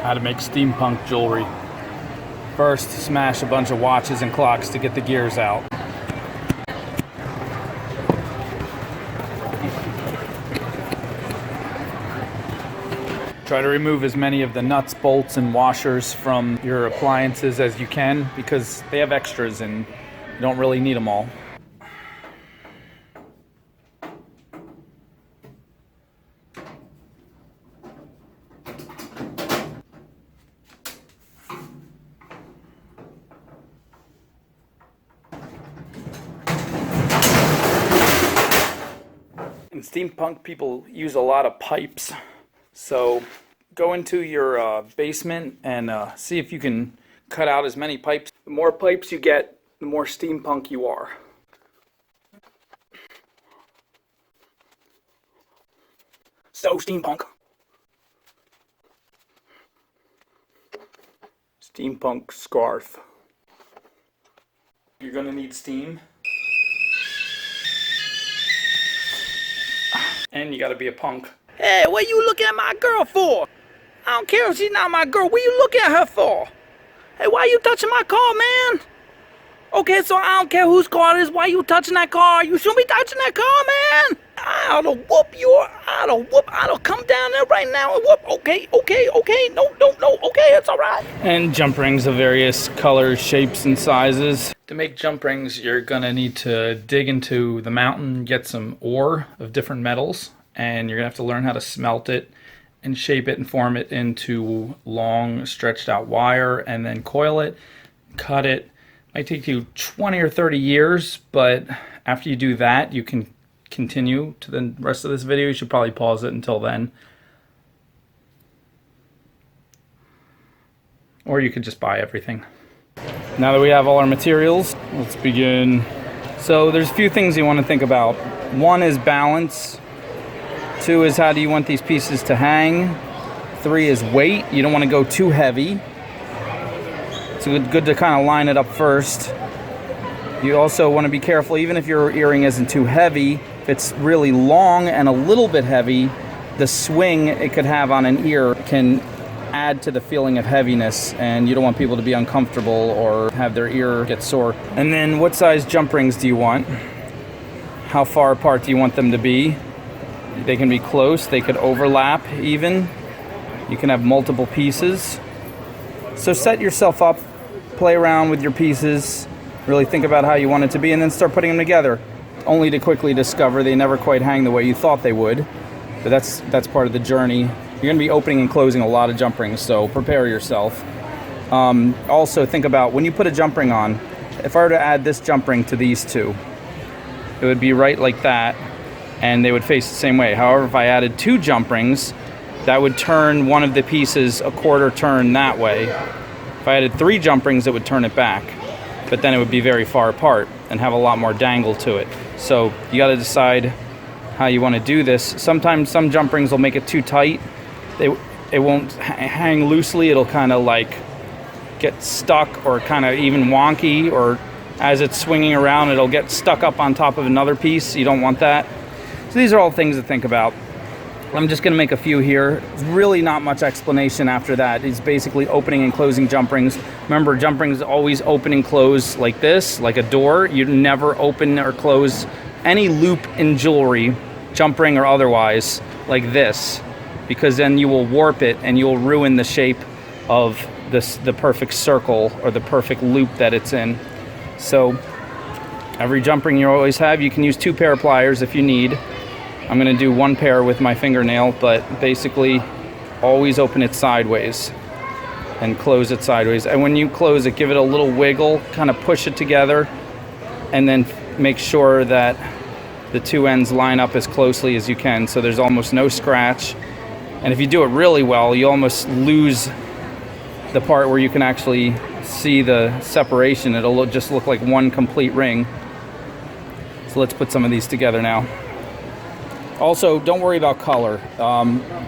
How to make steampunk jewelry. First, smash a bunch of watches and clocks to get the gears out. Try to remove as many of the nuts, bolts, and washers from your appliances as you can because they have extras and you don't really need them all. In steampunk, people use a lot of pipes, so go into your basement and see if you can cut out as many pipes. The more pipes you get, the more steampunk you are. So steampunk. Steampunk scarf. You're gonna need steam. And you gotta be a punk. Hey, what you looking at my girl for? I don't care if she's not my girl. What you looking at her for? Hey, why you touching my car, man? Okay, so I don't care whose car it is. Why you touching that car? You shouldn't be touching that car, man. I'll whoop your, I'll come down there right now and whoop. Okay. No, okay, it's all right. And jump rings of various colors, shapes, and sizes. To make jump rings, you're gonna need to dig into the mountain, get some ore of different metals, and you're gonna have to learn how to smelt it and shape it and form it into long, stretched out wire, and then coil it, cut it. Might take you 20 or 30 years, but after you do that, you can continue to the rest of this video. You should probably pause it until then. Or you could just buy everything. Now that we have all our materials, let's begin. So there's a few things you want to think about. One is balance. 2 is how do you want these pieces to hang. 3 is weight. You don't want to go too heavy. It's good to kind of line it up first. You also want to be careful, even if your earring isn't too heavy, if it's really long and a little bit heavy, the swing it could have on an ear can add to the feeling of heaviness, and you don't want people to be uncomfortable or have their ear get sore. And then what size jump rings do you want? How far apart do you want them to be? They can be close, they could overlap even. You can have multiple pieces. So set yourself up, play around with your pieces, really think about how you want it to be, and then start putting them together, only to quickly discover they never quite hang the way you thought they would. But that's part of the journey. You're going to be opening and closing a lot of jump rings, so prepare yourself. Also think about when you put a jump ring on, if I were to add this jump ring to these two, it would be right like that, and they would face the same way. However, if I added 2 jump rings, that would turn one of the pieces a quarter turn that way. If I added 3 jump rings, it would turn it back, but then it would be very far apart and have a lot more dangle to it. So you got to decide how you want to do this. Sometimes some jump rings will make it too tight. It won't hang loosely. It'll kind of like get stuck or kind of even wonky, or as it's swinging around, it'll get stuck up on top of another piece. You don't want that. So these are all things to think about. I'm just going to make a few here. Really not much explanation after that. It's basically opening and closing jump rings. Remember, jump rings always open and close like this, like a door. You never open or close any loop in jewelry, jump ring or otherwise, like this, because then you will warp it and you will ruin the shape of the perfect circle or the perfect loop that it's in. So every jump ring you always have, you can use 2 pair of pliers if you need. I'm going to do 1 pair with my fingernail, but basically always open it sideways and close it sideways. And when you close it, give it a little wiggle, kind of push it together, and then make sure that the 2 ends line up as closely as you can so there's almost no scratch. And if you do it really well, you almost lose the part where you can actually see the separation. It'll just look like one complete ring. So let's put some of these together now. Also, don't worry about color.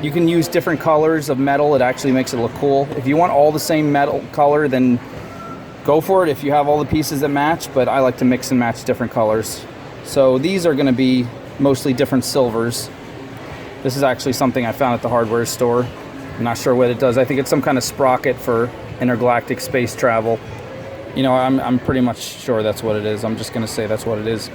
You can use different colors of metal. It actually makes it look cool. If you want all the same metal color, then go for it if you have all the pieces that match, but I like to mix and match different colors. So these are going to be mostly different silvers. This is actually something I found at the hardware store. I'm not sure what it does. I think it's some kind of sprocket for intergalactic space travel. You know, I'm pretty much sure that's what it is. I'm just going to say that's what it is.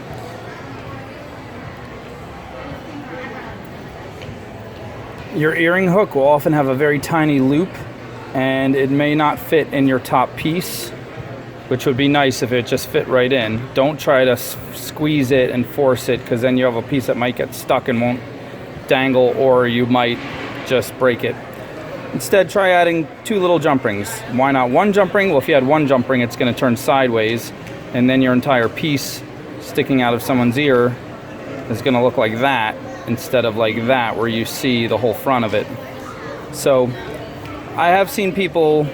Your earring hook will often have a very tiny loop, and it may not fit in your top piece, which would be nice if it just fit right in. Don't try to squeeze it and force it, because then you have a piece that might get stuck and won't dangle, or you might just break it. Instead, try adding 2 little jump rings. Why not 1 jump ring? Well, if you add 1 jump ring, it's going to turn sideways, and then your entire piece sticking out of someone's ear is going to look like that, instead of like that, where you see the whole front of it. So I have seen people,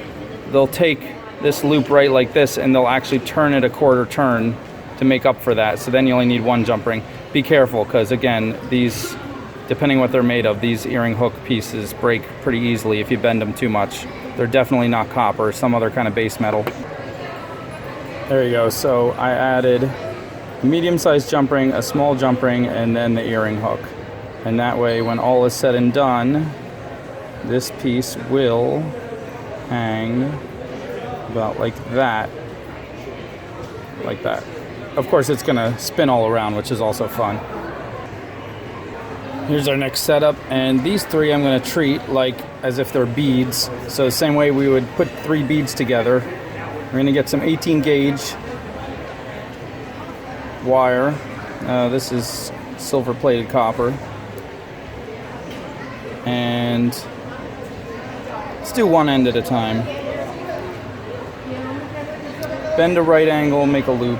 they'll take this loop right like this and they'll actually turn it a quarter turn to make up for that. So then you only need 1 jump ring. Be careful, because again, these, depending what they're made of, these earring hook pieces break pretty easily if you bend them too much. They're definitely not copper, some other kind of base metal. There you go. So I added a medium-sized jump ring, a small jump ring, and then the earring hook. And that way, when all is said and done, this piece will hang about like that. Like that. Of course, it's going to spin all around, which is also fun. Here's our next setup, and these 3 I'm going to treat like as if they're beads. So the same way we would put 3 beads together, we're going to get some 18 gauge wire. This is silver plated copper. And let's do one end at a time. Bend a right angle, make a loop.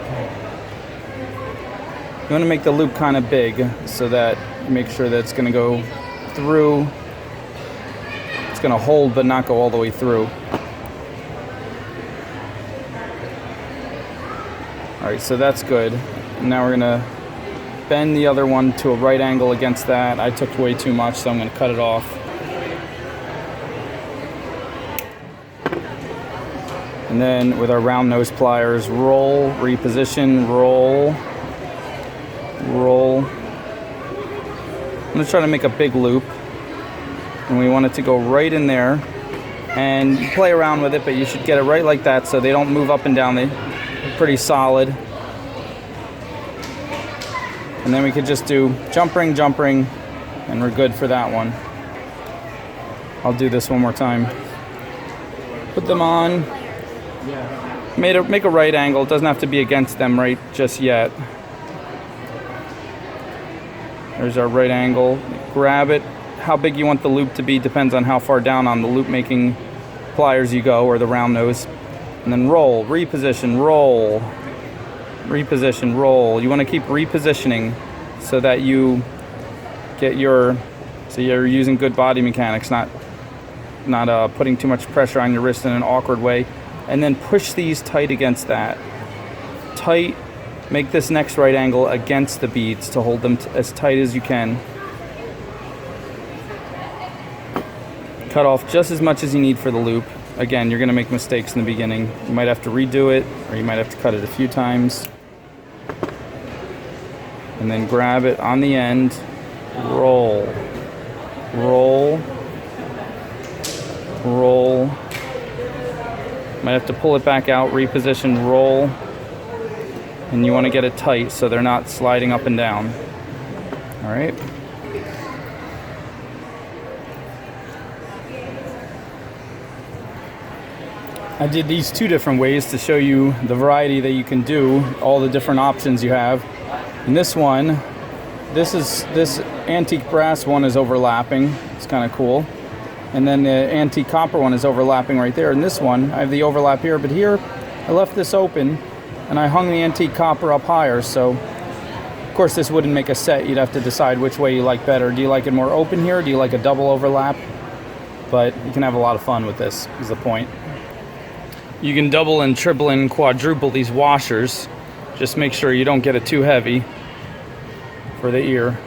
You want to make the loop kind of big so that you make sure that it's going to go through. It's going to hold but not go all the way through. Alright, so that's good. Now we're going to bend the other one to a right angle against that. I took way too much, so I'm going to cut it off. And then with our round nose pliers, roll, reposition, roll, roll. I'm going to try to make a big loop. And we want it to go right in there. And you play around with it, but you should get it right like that so they don't move up and down. They're pretty solid. And then we could just do jump ring, and we're good for that one. I'll do this one more time. Put them on. Make a right angle. It doesn't have to be against them right just yet. There's our right angle. Grab it. How big you want the loop to be depends on how far down on the loop making pliers you go, or the round nose. And then roll, reposition, roll. Reposition, roll. You want to keep repositioning so that you get so you're using good body mechanics, not putting too much pressure on your wrist in an awkward way. And then push these tight against that. Tight. Make this next right angle against the beads to hold them as tight as you can. Cut off just as much as you need for the loop. Again, you're going to make mistakes in the beginning. You might have to redo it, or you might have to cut it a few times. And then grab it on the end, roll, roll, roll. Might have to pull it back out, reposition, roll. And you want to get it tight so they're not sliding up and down. All right. I did these 2 different ways to show you the variety that you can do, all the different options you have. And this one, this antique brass one is overlapping. It's kind of cool. And then the antique copper one is overlapping right there. And this one, I have the overlap here, but here I left this open and I hung the antique copper up higher. So, of course, this wouldn't make a set. You'd have to decide which way you like better. Do you like it more open here? Do you like a double overlap? But you can have a lot of fun with this, is the point. You can double and triple and quadruple these washers. Just make sure you don't get it too heavy for the ear.